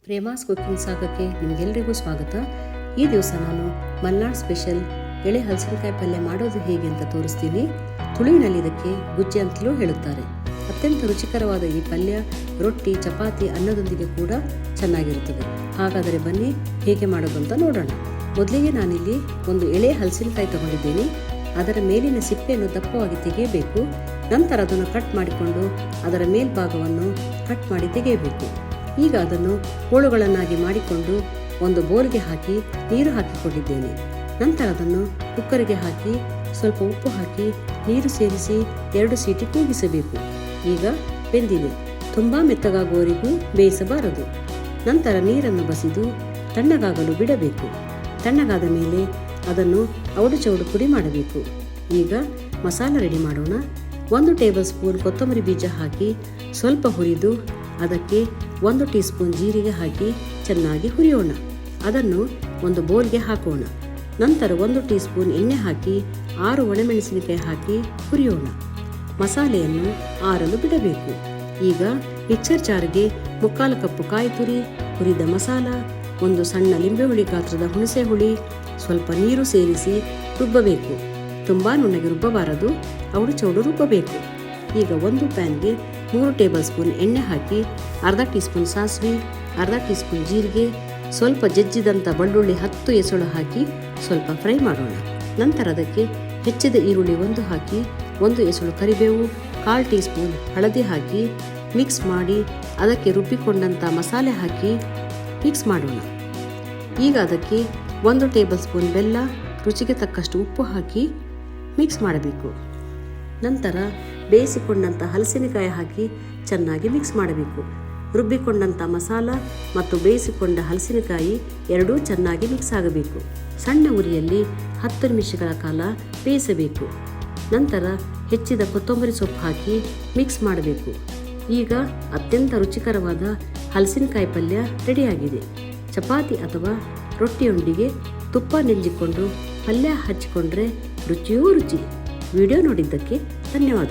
ಪ್ರೇಮಾಸ್ cooking ಸಾಗಕ್ಕೆ ನಿಮಗೆಲ್ಲರಿಗೂ ಸ್ವಾಗತ. ಈ ದಿವಸ ನಾನು ಮಲ್ನಾಡ್ ಸ್ಪೆಷಲ್ ಎಳೆ ಹಲಸಿನಕಾಯಿ ಪಲ್ಯ ಮಾಡೋದು ಹೇಗೆ ಅಂತ ತೋರಿಸ್ತೀನಿ. ತುಳುವಿನಲ್ಲಿ ಇದಕ್ಕೆ ಗುಜ್ಜೆ ಅಂತಲೂ ಹೇಳುತ್ತಾರೆ. ಅತ್ಯಂತ ರುಚಿಕರವಾದ ಈ ಪಲ್ಯ ರೊಟ್ಟಿ, ಚಪಾತಿ, ಅನ್ನದೊಂದಿಗೆ ಕೂಡ ಚೆನ್ನಾಗಿರುತ್ತದೆ. ಹಾಗಾದರೆ ಬನ್ನಿ ಹೇಗೆ ಮಾಡೋದು ಅಂತ ನೋಡೋಣ. ಮೊದಲಿಗೆ ನಾನಿಲ್ಲಿ ಒಂದು ಎಳೆ ಹಲಸಿನಕಾಯಿ ತಗೊಂಡಿದ್ದೇನೆ. ಅದರ ಮೇಲಿನ ಸಿಪ್ಪೆಯನ್ನು ದಪ್ಪವಾಗಿ ತೆಗೆಯಬೇಕು. ನಂತರ ಅದನ್ನು ಕಟ್ ಮಾಡಿಕೊಂಡು ಅದರ ಮೇಲ್ಭಾಗವನ್ನು ಕಟ್ ಮಾಡಿ ತೆಗೆಯಬೇಕು. ಈಗ ಅದನ್ನು ಹೋಳುಗಳನ್ನಾಗಿ ಮಾಡಿಕೊಂಡು ಒಂದು ಬೌಲ್ಗೆ ಹಾಕಿ ನೀರು ಹಾಕಿಕೊಂಡಿದ್ದೇನೆ. ನಂತರ ಅದನ್ನು ಕುಕ್ಕರಿಗೆ ಹಾಕಿ ಸ್ವಲ್ಪ ಉಪ್ಪು ಹಾಕಿ ನೀರು ಸೇರಿಸಿ 2 ಸೀಟಿ ಕೂಗಿಸಬೇಕು. ಈಗ ಬೆಂದಿದೆ. ತುಂಬ ಮೆತ್ತಗಾಗುವವರೆಗೂ ಬೇಯಿಸಬಾರದು. ನಂತರ ನೀರನ್ನು ಬಸಿದು ತಣ್ಣಗಾಗಲು ಬಿಡಬೇಕು. ತಣ್ಣಗಾದ ಮೇಲೆ ಅದನ್ನು ಔಡು ಚೌಡು ಪುಡಿ ಮಾಡಬೇಕು. ಈಗ ಮಸಾಲ ರೆಡಿ ಮಾಡೋಣ. 1 ಟೇಬಲ್ ಸ್ಪೂನ್ ಕೊತ್ತಂಬರಿ ಬೀಜ ಹಾಕಿ ಸ್ವಲ್ಪ ಹುರಿದು ಅದಕ್ಕೆ 1 ಟೀ ಸ್ಪೂನ್ ಜೀರಿಗೆ ಹಾಕಿ ಚೆನ್ನಾಗಿ ಹುರಿಯೋಣ. ಅದನ್ನು ಒಂದು ಬೌಲ್ಗೆ ಹಾಕೋಣ. ನಂತರ 1 ಟೀ ಸ್ಪೂನ್ ಎಣ್ಣೆ ಹಾಕಿ 6 ಒಣಮೆಣಸಿನಕಾಯಿ ಹಾಕಿ ಹುರಿಯೋಣ. ಮಸಾಲೆಯನ್ನು ಆರಲು ಬಿಡಬೇಕು. ಈಗ ಮಿಕ್ಸರ್ ಜಾರ್ಗೆ 3/4 ಕಪ್ ಕಾಯಿ ತುರಿ, ಹುರಿದ ಮಸಾಲ, 1 ಸಣ್ಣ ಲಿಂಬೆಹುಳಿ ಗಾತ್ರದ ಹುಣಸೆ ಹುಳಿ, ಸ್ವಲ್ಪ ನೀರು ಸೇರಿಸಿ ರುಬ್ಬಬೇಕು. ತುಂಬ ನುಣ್ಣಗೆ ರುಬ್ಬಬಾರದು, ಔಡು ಚೌಡು ರುಬ್ಬಬೇಕು. ಈಗ ಒಂದು ಪ್ಯಾನ್ಗೆ 3 ಟೇಬಲ್ ಸ್ಪೂನ್ ಎಣ್ಣೆ ಹಾಕಿ ಅರ್ಧ ಟೀ ಸ್ಪೂನ್ ಸಾಸಿವೆ, ಅರ್ಧ ಟೀ ಸ್ಪೂನ್ ಜೀರಿಗೆ, ಸ್ವಲ್ಪ ಜಜ್ಜಿದಂಥ ಬೆಳ್ಳುಳ್ಳಿ 10 ಎಸಳು ಹಾಕಿ ಸ್ವಲ್ಪ ಫ್ರೈ ಮಾಡೋಣ. ನಂತರ ಅದಕ್ಕೆ ಹೆಚ್ಚಿದ ಈರುಳ್ಳಿ 1 ಹಾಕಿ 1 ಎಸಳು ಕರಿಬೇವು, 1/4 ಟೀ ಸ್ಪೂನ್ ಹಳದಿ ಹಾಕಿ ಮಿಕ್ಸ್ ಮಾಡಿ ಅದಕ್ಕೆ ರುಬ್ಬಿಕೊಂಡಂಥ ಮಸಾಲೆ ಹಾಕಿ ಮಿಕ್ಸ್ ಮಾಡೋಣ. ಈಗ ಅದಕ್ಕೆ 1 ಟೇಬಲ್ ಸ್ಪೂನ್ ಬೆಲ್ಲ, ರುಚಿಗೆ ತಕ್ಕಷ್ಟು ಉಪ್ಪು ಹಾಕಿ ಮಿಕ್ಸ್ ಮಾಡಬೇಕು. ನಂತರ ಬೇಯಿಸಿಕೊಂಡಂಥ ಹಲಸಿನಕಾಯಿ ಹಾಕಿ ಚೆನ್ನಾಗಿ ಮಿಕ್ಸ್ ಮಾಡಬೇಕು. ರುಬ್ಬಿಕೊಂಡಂಥ ಮಸಾಲ ಮತ್ತು ಬೇಯಿಸಿಕೊಂಡ ಹಲಸಿನಕಾಯಿ ಎರಡೂ ಚೆನ್ನಾಗಿ ಮಿಕ್ಸ್ ಆಗಬೇಕು. ಸಣ್ಣ ಉರಿಯಲ್ಲಿ 10 ನಿಮಿಷಗಳ ಕಾಲ ಬೇಯಿಸಬೇಕು. ನಂತರ ಹೆಚ್ಚಿದ ಕೊತ್ತಂಬರಿ ಸೊಪ್ಪು ಹಾಕಿ ಮಿಕ್ಸ್ ಮಾಡಬೇಕು. ಈಗ ಅತ್ಯಂತ ರುಚಿಕರವಾದ ಹಲಸಿನಕಾಯಿ ಪಲ್ಯ ರೆಡಿಯಾಗಿದೆ. ಚಪಾತಿ ಅಥವಾ ರೊಟ್ಟಿಯೊಂದಿಗೆ ತುಪ್ಪ ನೆಂಜಿಕೊಂಡು ಪಲ್ಯ ಹಚ್ಚಿಕೊಂಡ್ರೆ ರುಚಿಯೂ ರುಚಿ. ವಿಡಿಯೋ ನೋಡಿದ್ದಕ್ಕೆ ಧನ್ಯವಾದ.